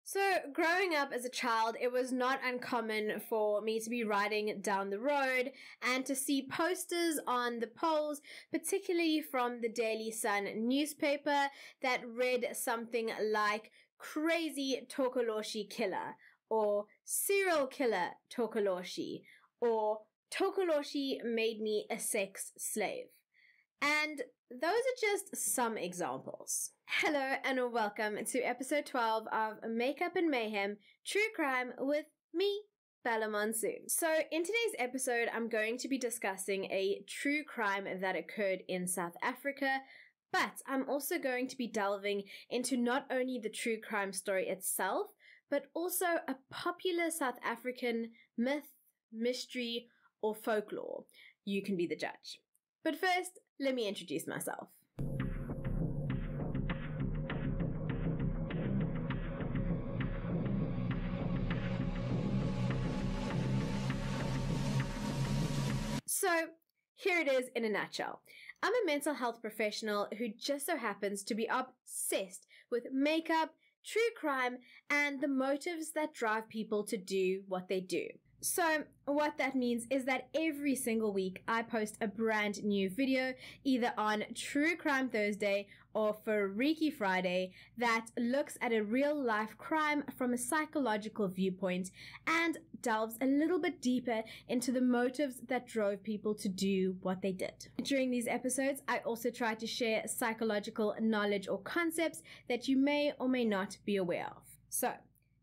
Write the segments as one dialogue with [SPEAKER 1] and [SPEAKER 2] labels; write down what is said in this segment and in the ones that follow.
[SPEAKER 1] So, growing up as a child, it was not uncommon for me to be riding down the road and to see posters on the poles, particularly from the Daily Sun newspaper, that read something like Crazy Tokuloshi Killer, or Serial Killer Tokoloshe, or Tokoloshi made me a sex slave. And those are just some examples. Hello and welcome to episode 12 of Makeup Mayhem, True Crime with me, Bella Monsoon. So in today's episode, I'm going to be discussing a true crime that occurred in South Africa, but I'm also going to be delving into not only the true crime story itself, but also a popular South African myth, mystery, or folklore. You can be the judge. But first, let me introduce myself. So, here it is in a nutshell. I'm a mental health professional who just so happens to be obsessed with makeup, true crime, and the motives that drive people to do what they do. So what that means is that every single week I post a brand new video either on True Crime Thursday or Freaky Friday that looks at a real life crime from a psychological viewpoint and delves a little bit deeper into the motives that drove people to do what they did. During these episodes, I also try to share psychological knowledge or concepts that you may or may not be aware of. So,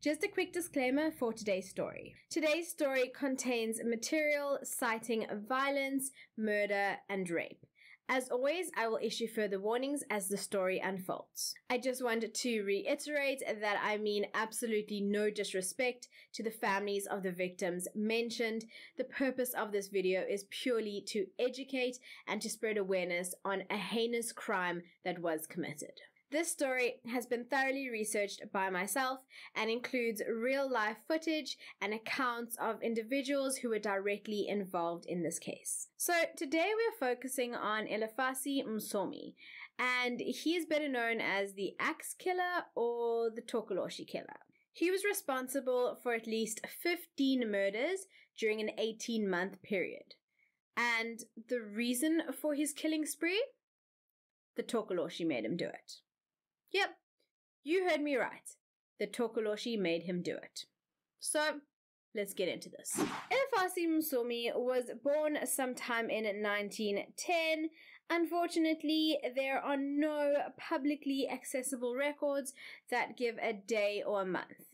[SPEAKER 1] just a quick disclaimer for today's story. Today's story contains material citing violence, murder, and rape. As always, I will issue further warnings as the story unfolds. I just wanted to reiterate that I mean absolutely no disrespect to the families of the victims mentioned. The purpose of this video is purely to educate and to spread awareness on a heinous crime that was committed. This story has been thoroughly researched by myself and includes real-life footage and accounts of individuals who were directly involved in this case. So today we are focusing on Elifasi Msomi, and he is better known as the Axe Killer or the Tokuloshi Killer. He was responsible for at least 15 murders during an 18-month period. And the reason for his killing spree? The Tokuloshi made him do it. Yep, you heard me right. The Tokuloshi made him do it. So, let's get into this. Elifasi Msomi was born sometime in 1910. Unfortunately, there are no publicly accessible records that give a day or a month.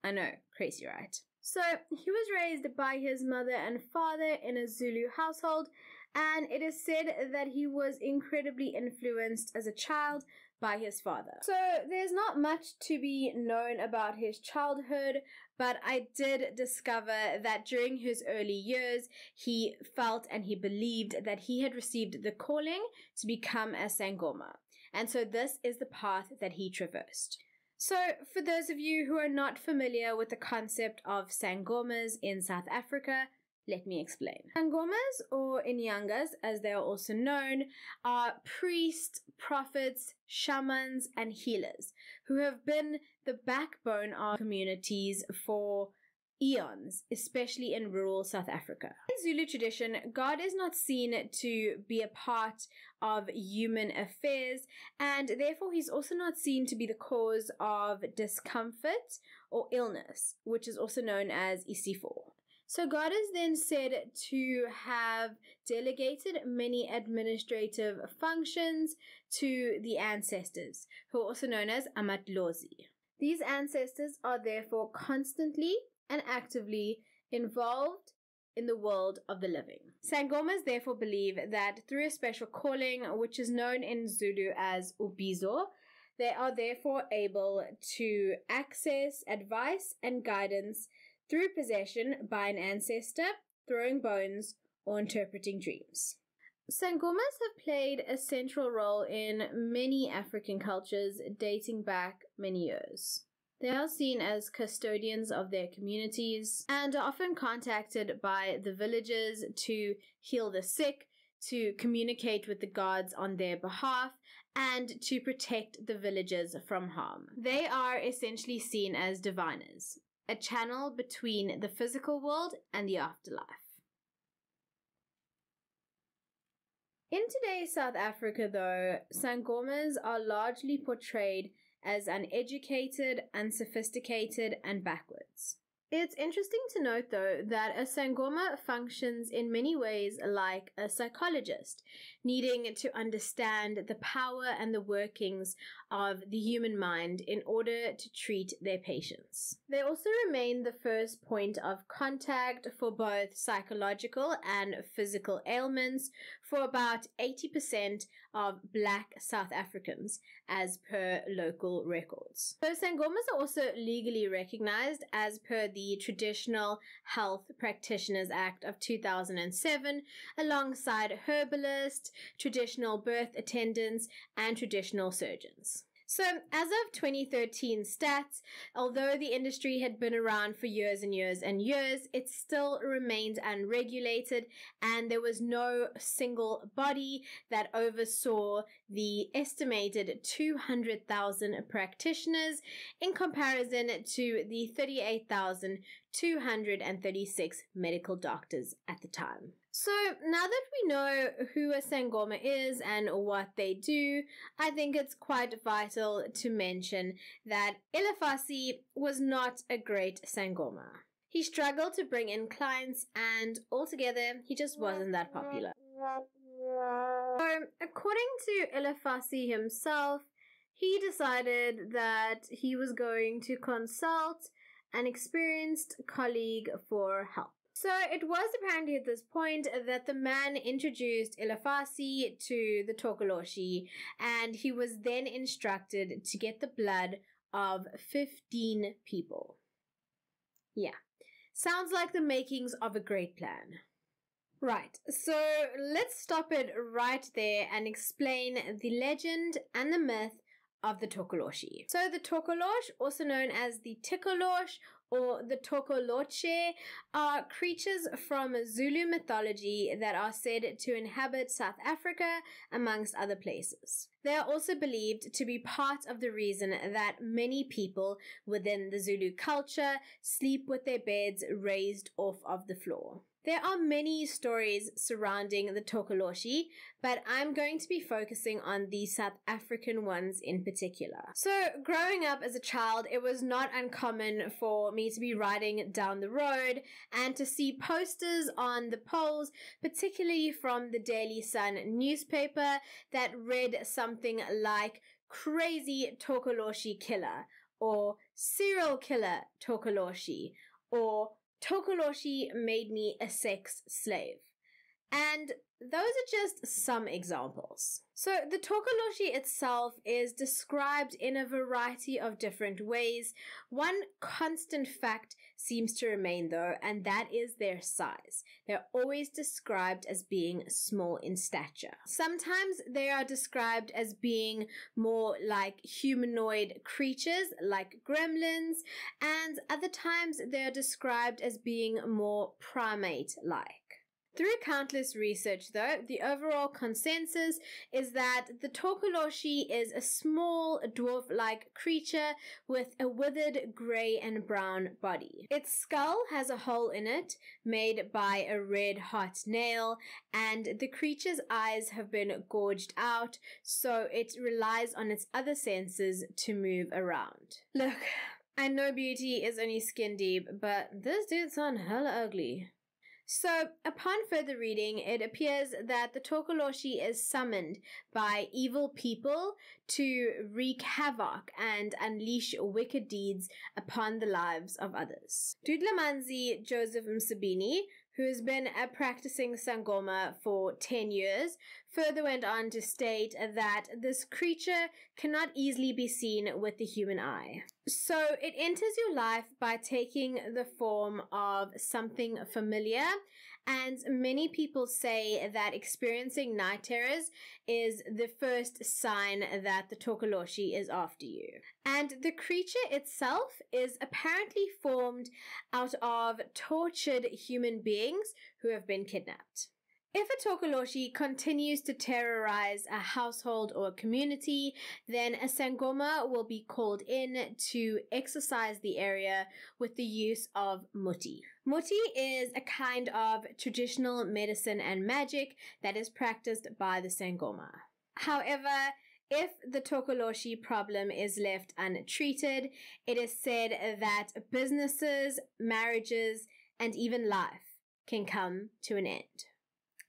[SPEAKER 1] I know, crazy, right? So, he was raised by his mother and father in a Zulu household, and it is said that he was incredibly influenced as a child by his father. So there's not much to be known about his childhood, but I did discover that during his early years, he felt and he believed that he had received the calling to become a Sangoma. And so this is the path that he traversed. So for those of you who are not familiar with the concept of Sangomas in South Africa, let me explain. Sangomas, or Inyangas as they are also known, are priests, prophets, shamans, and healers who have been the backbone of communities for eons, especially in rural South Africa. In Zulu tradition, God is not seen to be a part of human affairs, and therefore he's also not seen to be the cause of discomfort or illness, which is also known as isifo. So God is then said to have delegated many administrative functions to the ancestors, who are also known as amatlozi. These ancestors are therefore constantly and actively involved in the world of the living. Sangomas therefore believe that through a special calling, which is known in Zulu as ubizo, they are therefore able to access advice and guidance through possession by an ancestor, throwing bones, or interpreting dreams. Sangomas have played a central role in many African cultures dating back many years. They are seen as custodians of their communities and are often contacted by the villagers to heal the sick, to communicate with the gods on their behalf, and to protect the villagers from harm. They are essentially seen as diviners, a channel between the physical world and the afterlife. In today's South Africa, though, Sangomas are largely portrayed as uneducated, unsophisticated, and backwards. It's interesting to note, though, that a Sangoma functions in many ways like a psychologist, needing to understand the power and the workings of the human mind in order to treat their patients. They also remain the first point of contact for both psychological and physical ailments for about 80% of Black South Africans, as per local records. So Sangomas are also legally recognized as per the Traditional Health Practitioners Act of 2007, alongside herbalists, traditional birth attendants, and traditional surgeons. So, as of 2013 stats, although the industry had been around for years and years and years, it still remained unregulated, and there was no single body that oversaw the estimated 200,000 practitioners in comparison to the 38,236 medical doctors at the time. So now that we know who a Sangoma is and what they do, I think it's quite vital to mention that Elifasi was not a great Sangoma. He struggled to bring in clients, and altogether, he just wasn't that popular. So, according to Elifasi himself, he decided that he was going to consult an experienced colleague for help. So it was apparently at this point that the man introduced Elifasi to the Tokoloshe, and he was then instructed to get the blood of 15 people. Yeah, sounds like the makings of a great plan. Right, so let's stop it right there and explain the legend and the myth of the Tokoloshe. So the Tokoloshe, also known as the Tokoloshe or the Tokoloshe, are creatures from Zulu mythology that are said to inhabit South Africa, amongst other places. They are also believed to be part of the reason that many people within the Zulu culture sleep with their beds raised off of the floor. There are many stories surrounding the Tokoloshe, but I'm going to be focusing on the South African ones in particular. So, growing up as a child, it was not uncommon for me to be riding down the road and to see posters on the poles, particularly from the Daily Sun newspaper, that read something like "Crazy Tokuloshi Killer" or "Serial Killer Tokoloshe" or "Tokoloshe made me a sex slave." And those are just some examples. So the Tokoloshe itself is described in a variety of different ways. One constant fact seems to remain though, and that is their size. They're always described as being small in stature. Sometimes they are described as being more like humanoid creatures, like gremlins, and other times they are described as being more primate-like. Through countless research, though, the overall consensus is that the Tokoloshe is a small dwarf-like creature with a withered grey and brown body. Its skull has a hole in it made by a red-hot nail, and the creature's eyes have been gouged out, so it relies on its other senses to move around. Look, I know beauty is only skin deep, but this dude sounds hella ugly. So, upon further reading, it appears that the Tokoloshe is summoned by evil people to wreak havoc and unleash wicked deeds upon the lives of others. Dudlamanzi Joseph Msabini, who has been a practicing Sangoma for 10 years, further went on to state that this creature cannot easily be seen with the human eye. So it enters your life by taking the form of something familiar, and many people say that experiencing night terrors is the first sign that the Tokoloshe is after you. And the creature itself is apparently formed out of tortured human beings who have been kidnapped. If a Tokoloshi continues to terrorize a household or a community, then a Sangoma will be called in to exorcise the area with the use of muti. Muti is a kind of traditional medicine and magic that is practiced by the Sangoma. However, if the Tokoloshi problem is left untreated, it is said that businesses, marriages, and even life can come to an end.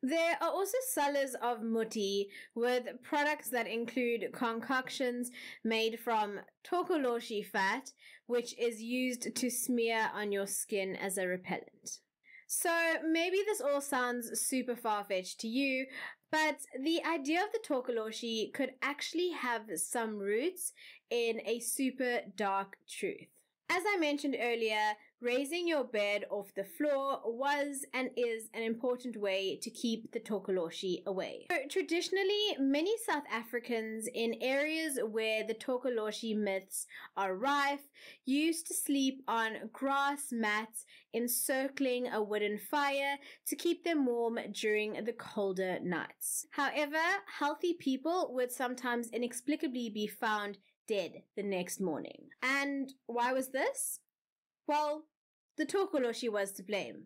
[SPEAKER 1] There are also sellers of muti with products that include concoctions made from Tokoloshi fat, which is used to smear on your skin as a repellent. So maybe this all sounds super far-fetched to you, but the idea of the Tokoloshi could actually have some roots in a super dark truth. As I mentioned earlier, raising your bed off the floor was and is an important way to keep the Tokoloshi away. So, traditionally, many South Africans in areas where the Tokoloshi myths are rife used to sleep on grass mats encircling a wooden fire to keep them warm during the colder nights. However, healthy people would sometimes inexplicably be found dead the next morning. And why was this? Well, the Tokoloshi was to blame,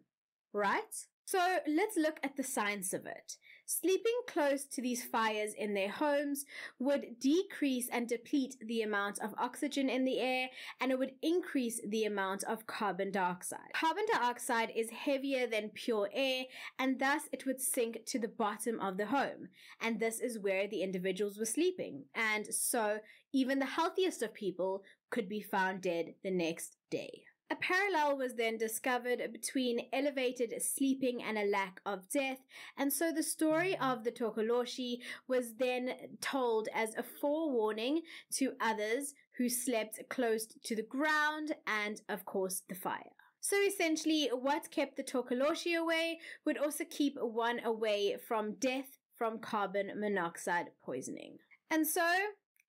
[SPEAKER 1] right? So let's look at the science of it. Sleeping close to these fires in their homes would decrease and deplete the amount of oxygen in the air, and it would increase the amount of carbon dioxide. Carbon dioxide is heavier than pure air, and thus it would sink to the bottom of the home. And this is where the individuals were sleeping. And so even the healthiest of people could be found dead the next day. A parallel was then discovered between elevated sleeping and a lack of death, and so the story of the Tokoloshi was then told as a forewarning to others who slept close to the ground and, of course, the fire. So essentially, what kept the Tokoloshi away would also keep one away from death from carbon monoxide poisoning. And so,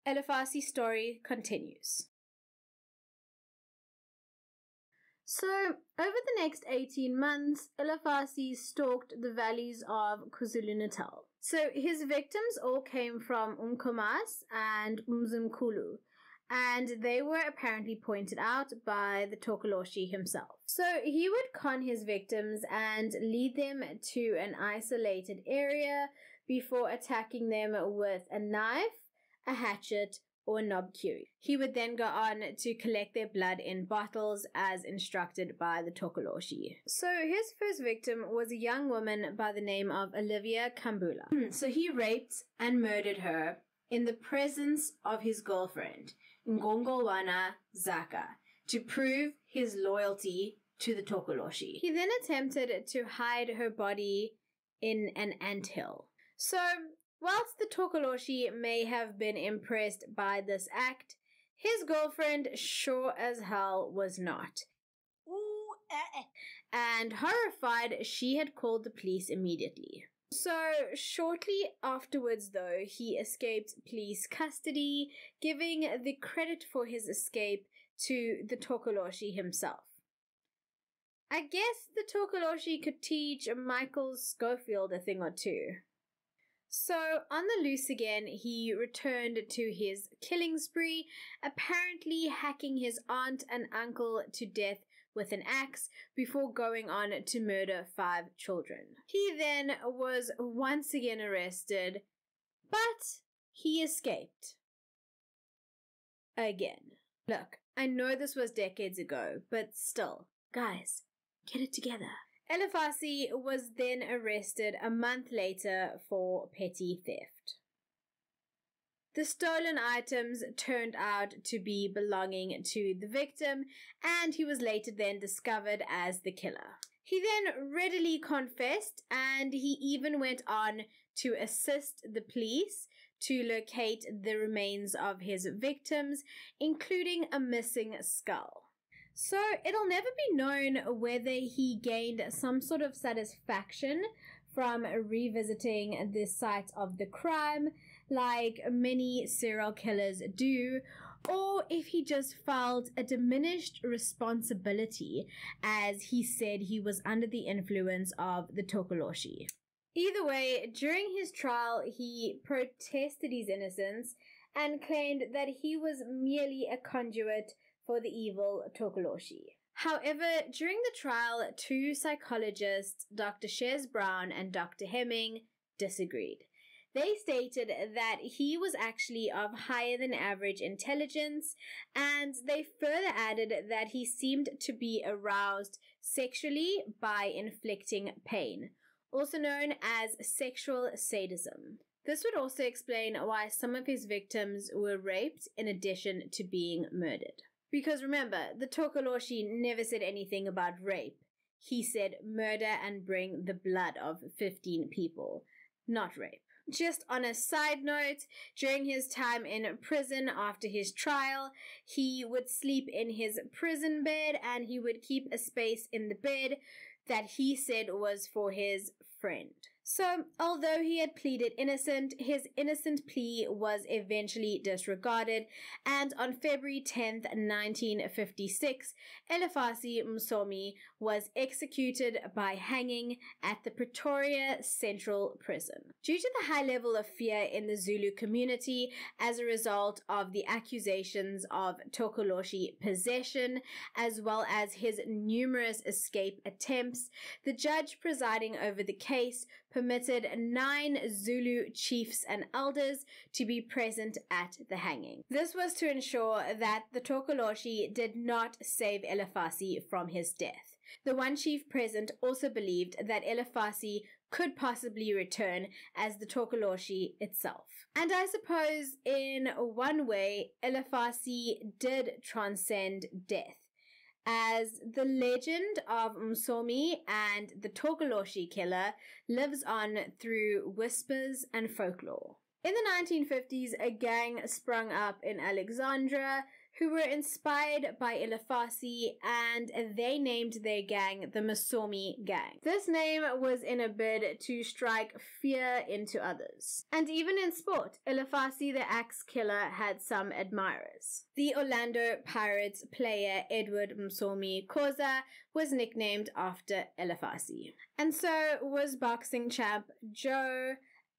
[SPEAKER 1] Elifasi's story continues. So, over the next 18 months, Elifasi stalked the valleys of KwaZulu-Natal. So, his victims all came from Umkomas and Umzimkulu, and they were apparently pointed out by the Tokoloshi himself. So, he would con his victims and lead them to an isolated area before attacking them with a knife, a hatchet, or knobkiri. He would then go on to collect their blood in bottles as instructed by the Tokoloshi. So his first victim was a young woman by the name of Olivia Kambula. So he raped and murdered her in the presence of his girlfriend, Ngongolwana Zaka, to prove his loyalty to the Tokoloshi. He then attempted to hide her body in an anthill. So whilst the Tokoloshi may have been impressed by this act, his girlfriend sure as hell was not. And horrified, she had called the police immediately. So shortly afterwards, though, he escaped police custody, giving the credit for his escape to the Tokoloshi himself. I guess the Tokoloshi could teach Michael Schofield a thing or two. So, on the loose again, he returned to his killing spree, apparently hacking his aunt and uncle to death with an axe before going on to murder 5 children. He then was once again arrested, but he escaped. Again. Look, I know this was decades ago, but still, guys, get it together. Elifasi was then arrested a month later for petty theft. The stolen items turned out to be belonging to the victim, and he was later then discovered as the killer. He then readily confessed, and he even went on to assist the police to locate the remains of his victims, including a missing skull. So it'll never be known whether he gained some sort of satisfaction from revisiting the site of the crime, like many serial killers do, or if he just felt a diminished responsibility as he said he was under the influence of the Tokoloshi. Either way, during his trial, he protested his innocence and claimed that he was merely a conduit for the evil Tokoloshe. However, during the trial, two psychologists, Dr. Shez Brown and Dr. Hemming, disagreed. They stated that he was actually of higher than average intelligence, and they further added that he seemed to be aroused sexually by inflicting pain, also known as sexual sadism. This would also explain why some of his victims were raped in addition to being murdered. Because remember, the Tokoloshe never said anything about rape. He said murder and bring the blood of 15 people, not rape. Just on a side note, during his time in prison after his trial, he would sleep in his prison bed and he would keep a space in the bed that he said was for his friend. So, although he had pleaded innocent, his innocent plea was eventually disregarded, and on February 10th, 1956, Elifasi Msomi was executed by hanging at the Pretoria Central Prison. Due to the high level of fear in the Zulu community as a result of the accusations of Tokoloshe possession, as well as his numerous escape attempts, the judge presiding over the case permitted 9 Zulu chiefs and elders to be present at the hanging. This was to ensure that the Tokoloshe did not save Elifasi from his death. The one chief present also believed that Elifasi could possibly return as the Tokoloshe itself. And I suppose in one way, Elifasi did transcend death, as the legend of Msomi and the Tokuloshi Killer lives on through whispers and folklore. In the 1950s, a gang sprung up in Alexandria who were inspired by Elifasi, and they named their gang the Msomi Gang. This name was in a bid to strike fear into others. And even in sport, Elifasi the Axe Killer had some admirers. The Orlando Pirates player Edward Msomi Khoza was nicknamed after Elifasi. And so was boxing champ Joe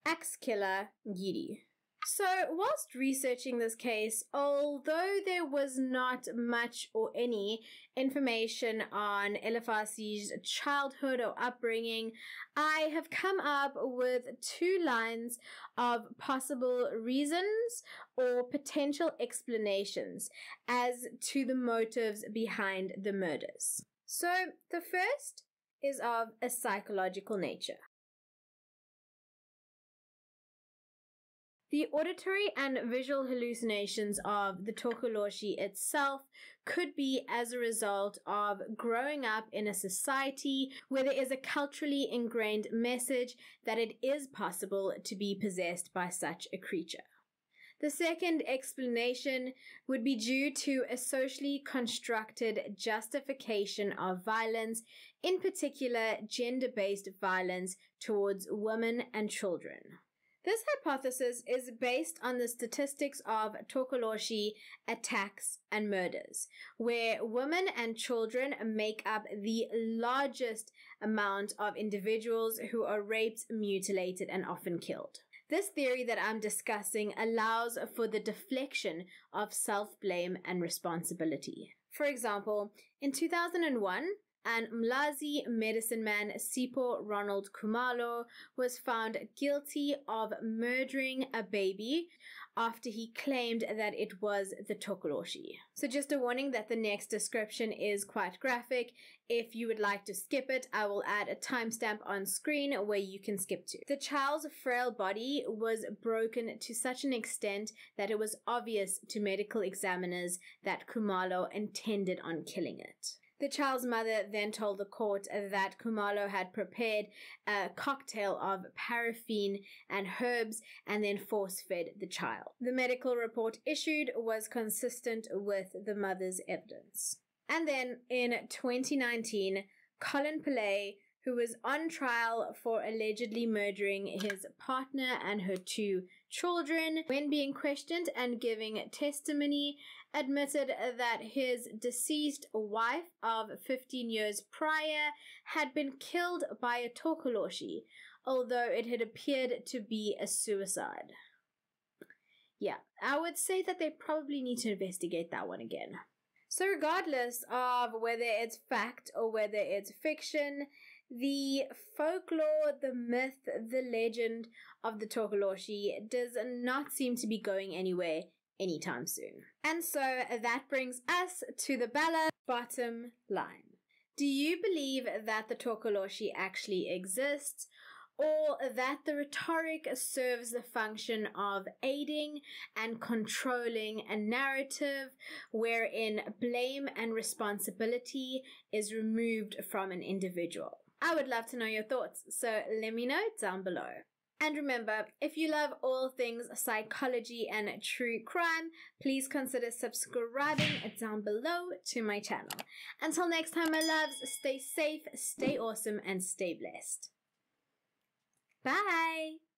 [SPEAKER 1] Axe Killer Gidi. So, whilst researching this case, although there was not much or any information on Elifasi's childhood or upbringing, I have come up with 2 lines of possible reasons or potential explanations as to the motives behind the murders. So, the first is of a psychological nature. The auditory and visual hallucinations of the Tokoloshe itself could be as a result of growing up in a society where there is a culturally ingrained message that it is possible to be possessed by such a creature. The second explanation would be due to a socially constructed justification of violence, in particular gender-based violence towards women and children. This hypothesis is based on the statistics of Tokoloshe attacks and murders, where women and children make up the largest amount of individuals who are raped, mutilated, and often killed. This theory that I'm discussing allows for the deflection of self-blame and responsibility. For example, in 2001, and Mlazi medicine man Sipho Ronald Khumalo was found guilty of murdering a baby after he claimed that it was the Tokoloshe. So just a warning that the next description is quite graphic. If you would like to skip it, I will add a timestamp on screen where you can skip to. The child's frail body was broken to such an extent that it was obvious to medical examiners that Khumalo intended on killing it. The child's mother then told the court that Khumalo had prepared a cocktail of paraffin and herbs and then force-fed the child. The medical report issued was consistent with the mother's evidence. And then in 2019, Colin Pillay, who was on trial for allegedly murdering his partner and her 2 children, when being questioned and giving testimony admitted that his deceased wife of 15 years prior had been killed by a Tokoloshe, although it had appeared to be a suicide. Yeah, I would say that they probably need to investigate that one again. So regardless of whether it's fact or whether it's fiction, the folklore, the myth, the legend of the Tokoloshe does not seem to be going anywhere anytime soon. And so that brings us to the Bella bottom line. Do you believe that the Tokoloshe actually exists, or that the rhetoric serves the function of aiding and controlling a narrative wherein blame and responsibility is removed from an individual? I would love to know your thoughts, so let me know down below. And remember, if you love all things psychology and true crime, please consider subscribing down below to my channel. Until next time, my loves, stay safe, stay awesome, and stay blessed. Bye!